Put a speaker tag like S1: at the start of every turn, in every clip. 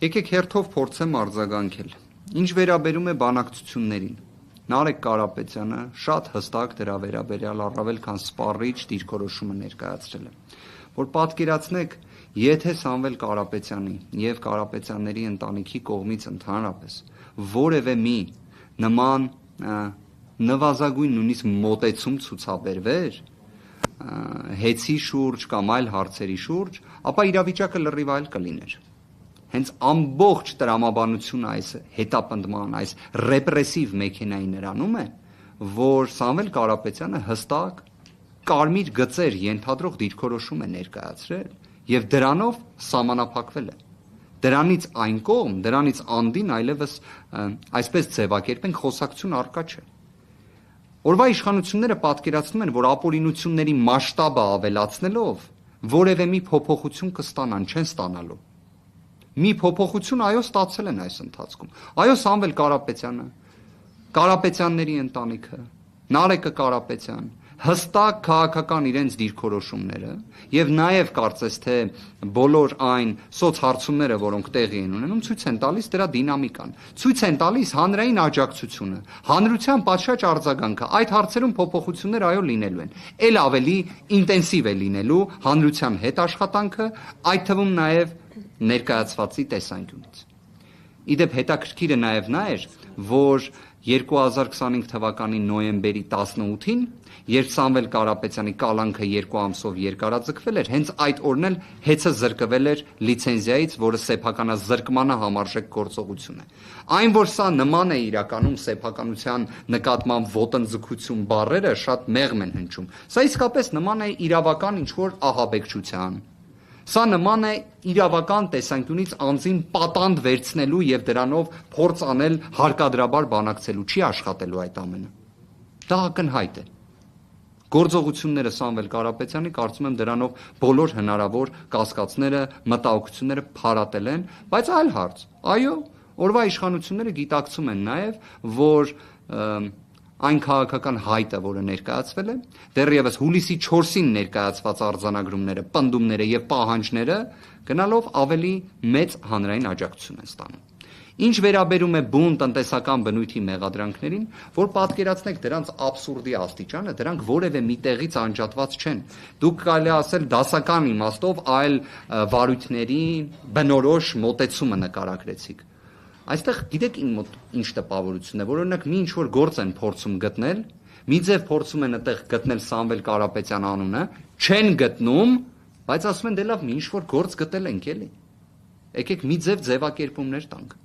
S1: Եկեք հերթով փորձեմ արձագանքել։ Ինչ վերաբերում է բանակցություններին, Նարեկ Կարապետյանը շատ հստակ դրա վերաբերյալ առավել քան սպառիչ դիրքորոշումը ներկայացրել է, որ պատկերացնեք, եթե Սամվել Կարապետյանի եւ Կարապետյանների ընտանիքի կողմից ընդհանրապես որևէ մի նման նվազագույն նույնիսկ մոտեցում ցուցաբերվեր հեծի շուրջ կամ այլ հարցերի շուրջ, ապա իրավիճակը լրիվ այլ կլիներ։ Հենց ամբողջ տրամաբանությունը այս հետապնդման, այս ռեպրեսիվ մեքենայի նրանում է, որ Սամվել Կարապետյանը հստակ կարմիր գծեր ենթադրող դիրքորոշում է ներկայացրել եւ դրանով սահմանափակվել է։ Դրանից այն կողմ, դրանից անդին այլևս այսպես ձևակերպենք խոսակցություն առկա չէ։ Օրվա իշխանությունները պատկերացնում են, որ ապօրինությունների մասշտաբը ավելացնելով որևէ մի փոփոխություն կստանան, չեն ստանալու։ Մի փոփոխություն այո ստացել են այս ընթացքում։ Այո, Սամվել Կարապետյանը, Կարապետյանների ընտանիքը, Նարեկը Կարապետյան հստակ քաղաքական իրենց դիրքորոշումները եւ նաեւ կարծես թե բոլոր այն սոցհարցումները, որոնք տեղի են ունենում, ցույց են տալիս դրա դինամիկան, ցույց են տալիս հանրային աջակցությունը, հանրության պատշաճ արձագանքը։ Այդ հարցերում փոփոխություններ այո լինելու են։ Էլ ավելի ինտենսիվ է լինելու հանրության հետ աշխատանքը, այդ թվում նաեւ ներկայացվածի տեսանկյունից։ Իդեպ հետաքրքիրը նաև նա էր, որ 2025 թվականի նոյեմբերի 18-ին, երբ Սամվել Կարապետյանի կալանքը 2 ամսով երկարաձգվել էր, հենց այդ օրն էլ հեծը զրկվել էր լիցենզիայից, որը սեփականազրկմանը համարժեք գործողություն է։ Այն, որ սա նման է իրականում սեփականության նկատմամբ ոտնձգություն բառերը շատ մեղմ են հնչում։ Սա իսկապես նման է իրավական ինչ-որ ահաբեկչության։ Սա նման է իրավական տեսանկյունից անձին պատանդ վերցնելու եւ դրանով փորձ անել հարկադրաբար բանակցելու, չի աշխատելու այդ ամենը։ Դա ակնհայտ է։ Գործողությունները Սամվել Կարապետյանի կարծում եմ դրանով բոլոր հնարավոր կասկածները, մտահոգությունները փարատել են, բայց այլ հարց։ Այո, օրվա իշխանությունները գիտակցում են նաեւ, որ այն քաղաքական հայտը, որը ներկայացվել է, դեռևս հուլիսի 4-ին ներկայացված արձանագրումները, պնդումները եւ պահանջները գնալով ավելի մեծ հանրային աջակցություն են ստանում։ Ինչ վերաբերում է բուն տնտեսական բնույթի մեղադրանքներին, որ պատկերացնեք դրանց աբսուրդի աստիճանը, դրանք որևէ միտեղից անջատված չեն։ Դուք կարելի ասել դասական իմաստով այլ վարույթների բնորոշ մոտեցումը նկարագրեցիք։ Այստեղ գիտեք իմ մոտ ինչ տպավորություն է, որ օրինակ մի ինչ-որ գործ են փորձում գտնել, մի ձև փորձում են այդտեղ գտնել Սամվել Կարապետյան անունը, չեն գտնում, բայց ասում են դե լավ, մի ինչ-որ գործ գտել ենք էլի։ Եկեք մի ձևակերպումներ տանք։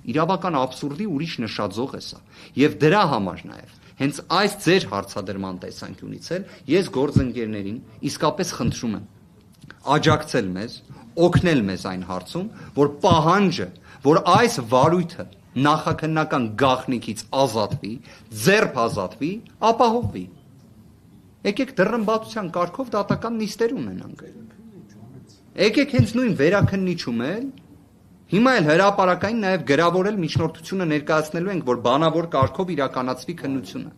S1: Իրավական աբսուրդի ուրիշ նշաձող է սա։ Եվ դրա համար նաև հենց այս ձեր հարցադրման տեսանկյունից էլ ես գործընկերներին իսկապես խնդրում եմ աջակցել մեզ, օգնել մեզ այն հարցում, որ պահանջը, որ այս վարույթը նախաքննական գաղտնիքից ազատվի, ձեռք ազատվի, ապահովվի։ Եկեք դռնբացության կարգով դատական նիստեր ունենանք։ Եկեք հենց նույն վերաքննիչում էլ հիմա էլ հրապարակային նաև գրավորել միջնորդությունը ներկայացնելու ենք, որ բանավոր կարգով իրականացվի քննությունը։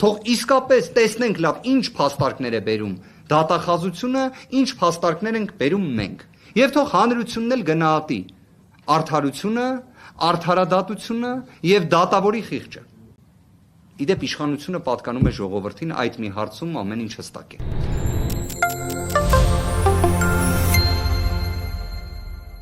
S1: Թող իսկապես տեսնենք լավ ինչ փաստարկներ է բերում դատախազությունը, ինչ փաստարկներ ենք բերում մենք։ Եվ թող հանրությունն էլ գնահատի արդարությունը, արդարադատությունը եւ դատավորի խիղճը։ Իդեպ իշխանությունը պատկանում է ժողովրդին, այդ մի հարցում ամեն ինչ հստակ է։